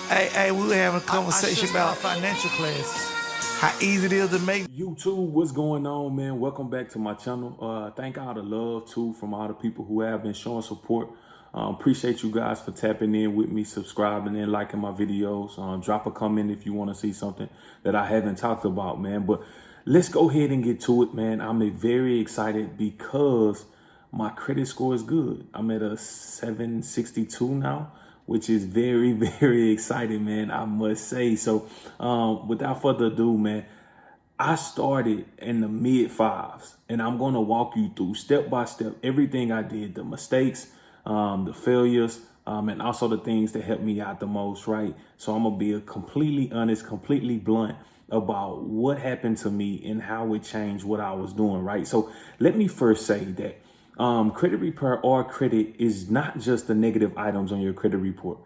Hey, we were having a conversation about financial classes. How easy it is to make. YouTube, what's going on, man? Welcome back to my channel. Thank all the love too from all the people who have been showing support. Appreciate you guys for tapping in with me, subscribing and liking my videos. Drop a comment if you want to see something that I haven't talked about, man. But let's go ahead and get to it, man. I'm very excited because my credit score is good. I'm at a 762 now, which is very, very exciting, man, I must say. So without further ado, man, I started in the mid fives, and I'm going to walk you through step by step everything I did, the mistakes, the failures, and also the things that helped me out the most, right? So I'm going to be completely honest, completely blunt about what happened to me and how it changed what I was doing, right? So let me first say that credit repair or credit is not just the negative items on your credit report.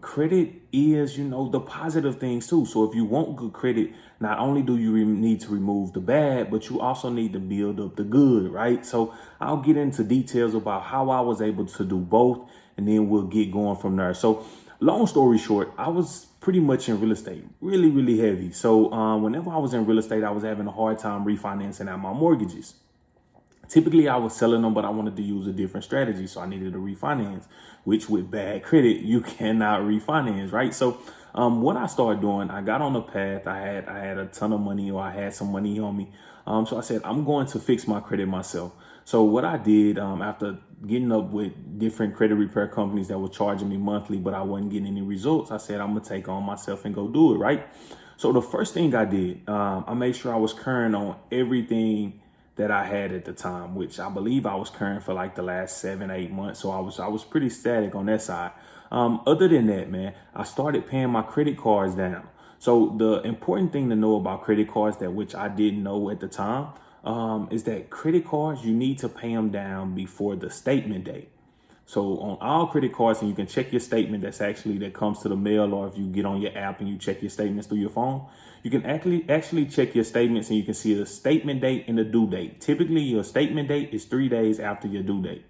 Credit is, the positive things too. So if you want good credit, not only do you need to remove the bad, but you also need to build up the good, right? So I'll get into details about how I was able to do both, and then we'll get going from there. So long story short, I was pretty much in real estate, really, really heavy. So whenever I was in real estate, I was having a hard time refinancing out my mortgages. Typically, I was selling them, but I wanted to use a different strategy. So I needed to refinance, which with bad credit, you cannot refinance, right? So what I started doing, I got on the path. I had a ton of money, or I had some money on me. So I said, I'm going to fix my credit myself. So what I did after getting up with different credit repair companies that were charging me monthly, but I wasn't getting any results, I said, I'm going to take on myself and go do it, right? So the first thing I did, I made sure I was current on everything that I had at the time, which I believe I was current for like the last 7-8 months. So I was pretty static on that side. Other than that, man, I started paying my credit cards down. So the important thing to know about credit cards, that which I didn't know at the time, is that credit cards, you need to pay them down before the statement date. So on all credit cards, and you can check your statement that comes to the mail, or if you get on your app and you check your statements through your phone, you can actually check your statements, and you can see the statement date and the due date. Typically, your statement date is 3 days after your due date.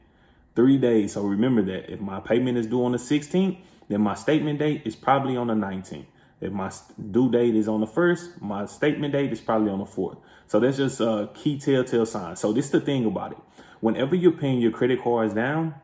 3 days. So remember that if my payment is due on the 16th, then my statement date is probably on the 19th. If my due date is on the 1st, my statement date is probably on the 4th. So that's just a key telltale sign. So this is the thing about it. Whenever you're paying your credit cards down,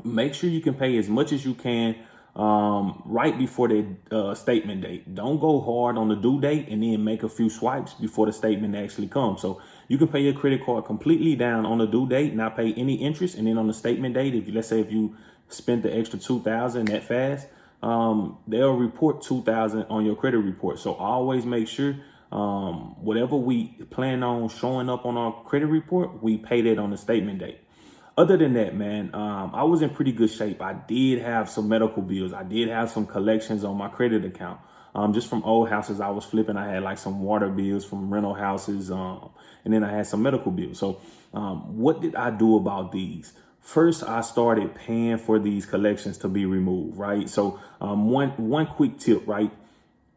make sure you can pay as much as you can right before the statement date. Don't go hard on the due date and then make a few swipes before the statement actually comes. So you can pay your credit card completely down on the due date, not pay any interest, and then on the statement date, let's say if you spent the extra $2,000 that fast, they'll report $2,000 on your credit report. So always make sure whatever we plan on showing up on our credit report, we pay that on the statement date. Other than that, man, I was in pretty good shape. I did have some medical bills. I did have some collections on my credit account. Just from old houses I was flipping. I had like some water bills from rental houses, and then I had some medical bills. So what did I do about these? First, I started paying for these collections to be removed, right? So one quick tip, right?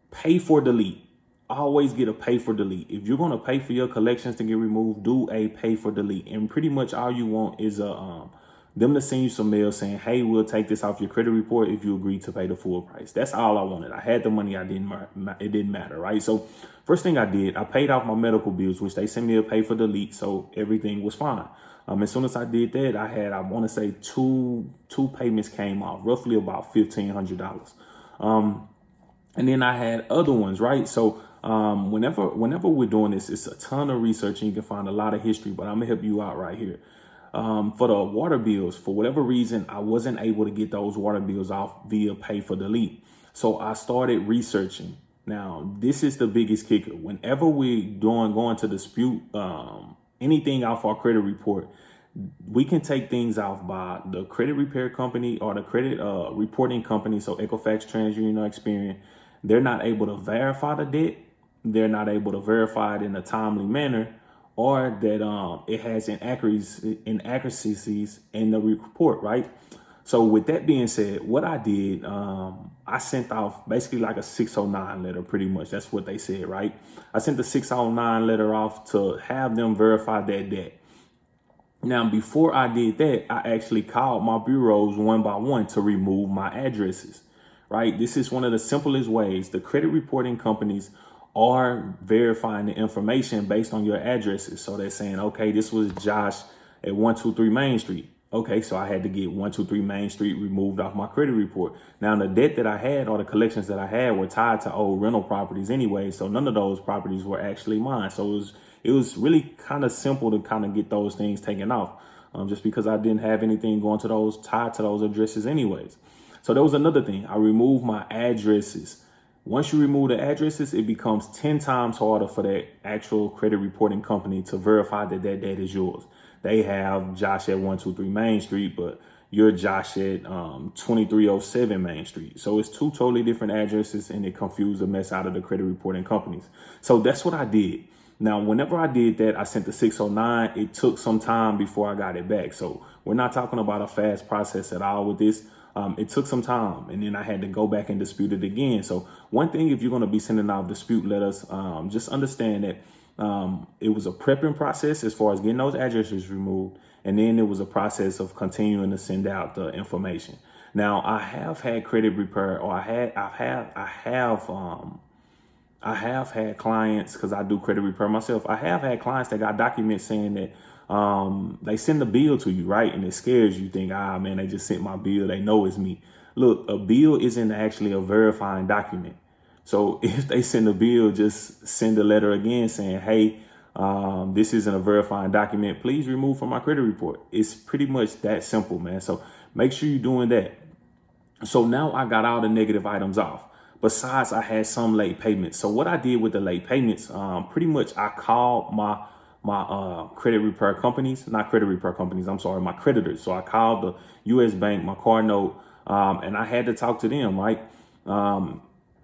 Pay for delete. Always get a pay for delete. If you're going to pay for your collections to get removed, do a pay for delete. And pretty much all you want is them to send you some mail saying, hey, we'll take this off your credit report if you agree to pay the full price. That's all I wanted. I had the money. It didn't matter, right? So first thing I did, I paid off my medical bills, which they sent me a pay for delete. So everything was fine. As soon as I did that, I want to say two payments came off, roughly about $1,500. And then I had other ones, right? So whenever we're doing this, it's a ton of research and you can find a lot of history, but I'm gonna help you out right here. For the water bills, for whatever reason, I wasn't able to get those water bills off via pay for delete. So I started researching. Now, this is the biggest kicker. Whenever we're going to dispute anything off our credit report, we can take things off by the credit repair company or the credit reporting company. So Equifax, TransUnion, or Experian, they're not able to verify the debt. They're not able to verify it in a timely manner, or that it has inaccuracies in the report, right? So with that being said, what I did, I sent off basically like a 609 letter, pretty much. That's what they said, right? I sent the 609 letter off to have them verify that debt. Now, before I did that, I actually called my bureaus one by one to remove my addresses. right? This is one of the simplest ways. The credit reporting companies are verifying the information based on your addresses. So they're saying, okay, this was Josh at 123 Main Street. Okay, so I had to get 123 Main Street removed off my credit report. Now, the debt that I had or the collections that I had were tied to old rental properties anyway. So none of those properties were actually mine. So it was really kind of simple to kind of get those things taken off, just because I didn't have anything going to those tied to those addresses anyways. So that was another thing. I removed my addresses. Once you remove the addresses, it becomes 10 times harder for that actual credit reporting company to verify that that debt is yours. They have Josh at 123 Main Street, but you're Josh at 2307 Main Street. So it's two totally different addresses, and it confused the mess out of the credit reporting companies. So that's what I did. Now, whenever I did that, I sent the 609. It took some time before I got it back. So we're not talking about a fast process at all with this. It took some time, and then I had to go back and dispute it again. So one thing, if you're going to be sending out dispute letters, just understand that it was a prepping process as far as getting those addresses removed. And then it was a process of continuing to send out the information. Now, I have had credit repair, or I have had clients, because I do credit repair myself. I have had clients that got documents saying that they send a bill to you, right? And it scares you. Think, man, they just sent my bill. They know it's me. Look, a bill isn't actually a verifying document. So if they send a bill, just send a letter again saying, hey, this isn't a verifying document. Please remove from my credit report. It's pretty much that simple, man. So make sure you're doing that. So now I got all the negative items off. Besides, I had some late payments. So what I did with the late payments, pretty much I called my credit repair companies, not credit repair companies, I'm sorry, my creditors. So I called the U.S. Bank, my car note, and I had to talk to them, right?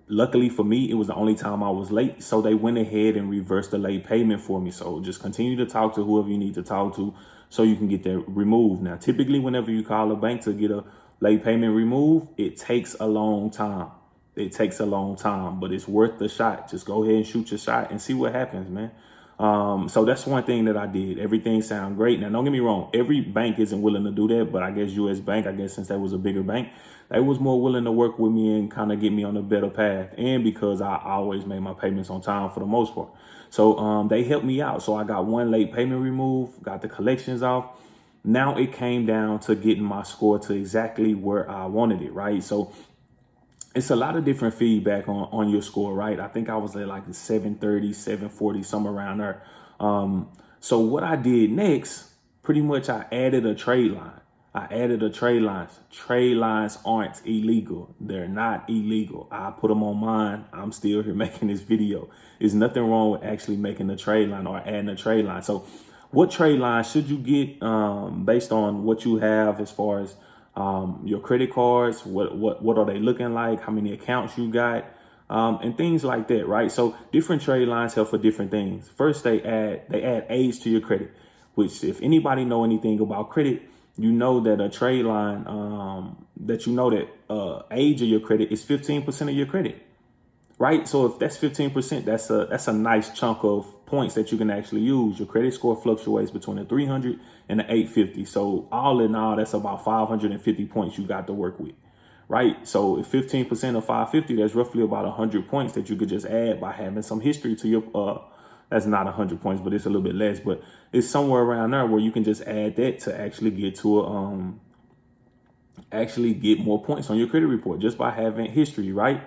Luckily for me, it was the only time I was late. So they went ahead and reversed the late payment for me. So just continue to talk to whoever you need to talk to so you can get that removed. Now, typically, whenever you call a bank to get a late payment removed, it takes a long time. It takes a long time, but it's worth the shot. Just go ahead and shoot your shot and see what happens, man. So that's one thing that I did. Everything sounded great. Now, don't get me wrong. Every bank isn't willing to do that, but I guess U.S. Bank, since that was a bigger bank, they was more willing to work with me and kind of get me on a better path. And because I always made my payments on time for the most part. So they helped me out. So I got one late payment removed, got the collections off. Now it came down to getting my score to exactly where I wanted it, right? So it's a lot of different feedback on your score, right? I think I was at like 730, 740, somewhere around there. So what I did next, pretty much I added a trade line. Trade lines aren't illegal. They're not illegal. I put them on mine. I'm still here making this video. There's nothing wrong with actually making a trade line or adding a trade line. So what trade line should you get based on what you have as far as your credit cards? What are they looking like? How many accounts you got? And things like that, right? So different trade lines help for different things. First, they add age to your credit, which if anybody know anything about credit, you know that a trade line, age of your credit is 15% of your credit, right? So if that's 15%, that's a nice chunk of points that you can actually use. Your credit score fluctuates between a 300 and an 850. So all in all, that's about 550 points you got to work with, right? So if 15% of 550, that's roughly about 100 points that you could just add by having some history to your, that's not 100 points, but it's a little bit less, but it's somewhere around there where you can just add that to actually get to actually get more points on your credit report just by having history, right?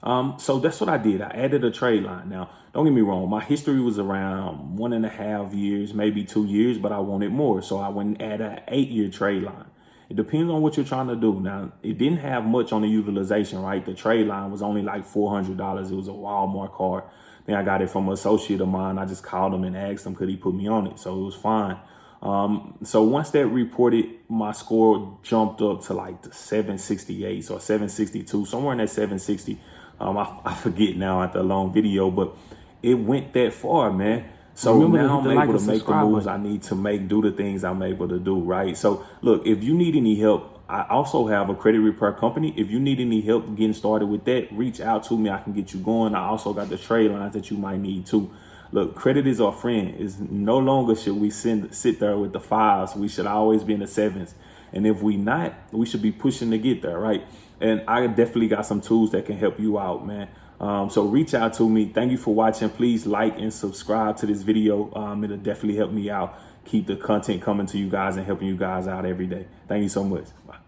So that's what I did. I added a trade line. Now, don't get me wrong. My history was around 1.5 years, maybe 2 years, but I wanted more. So I went and added an 8-year trade line. It depends on what you're trying to do. Now, it didn't have much on the utilization, right? The trade line was only like $400. It was a Walmart card. Then I got it from an associate of mine. I just called him and asked him, could he put me on it? So it was fine. So once that reported, my score jumped up to like the 768 or 762, somewhere in that 760. I forget now after a long video, but it went that far, man. So now I'm able to make the moves I need to make, do the things I'm able to do, right? So look, if you need any help, I also have a credit repair company. If you need any help getting started with that, reach out to me. I can get you going. I also got the trade lines that you might need too. Look, credit is our friend. It's no longer should we sit there with the 5s. We should always be in the 7s. And if we not, we should be pushing to get there, right? And I definitely got some tools that can help you out, man. So reach out to me. Thank you for watching. Please like and subscribe to this video. It'll definitely help me out. Keep the content coming to you guys and helping you guys out every day. Thank you so much. Bye.